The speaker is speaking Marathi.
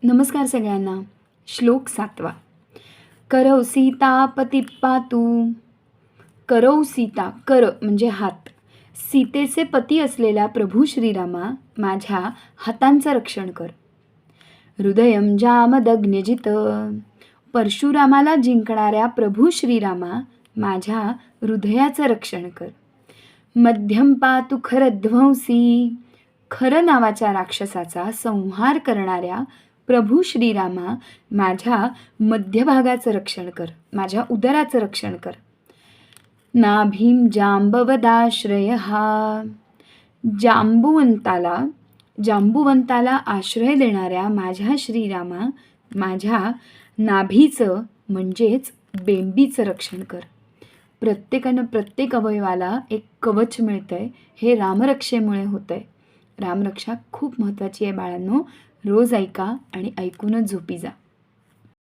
नमस्कार सगळ्यांना. श्लोक 7वा. करौ सीतापती पातू. करौ सीता, कर म्हणजे हात. सीतेचे पती असलेल्या प्रभू श्रीरामा, माझ्या हातांचं रक्षण कर. हृदयं जामदग्न्यजित. परशुरामाला जिंकणाऱ्या प्रभू श्रीरामा, माझ्या हृदयाचं रक्षण कर. मध्यम पातु खरध्वंसी. खर नावाच्या राक्षसाचा संहार करणाऱ्या प्रभू श्रीरामा, माझ्या मध्यभागाचं रक्षण कर, माझ्या उदराचं रक्षण कर. नाभीम जांबवदाश्रय हा. जांबुवंताला आश्रय देणाऱ्या माझ्या श्रीरामा, माझ्या नाभीचं म्हणजेच बेंबीचं रक्षण कर. प्रत्येक अवयवाला एक कवच मिळतंय, हे रामरक्षेमुळे होतंय. रामरक्षा खूप महत्त्वाची आहे बाळांनो. रोज ऐका आणि ऐकूनच झोपी जा.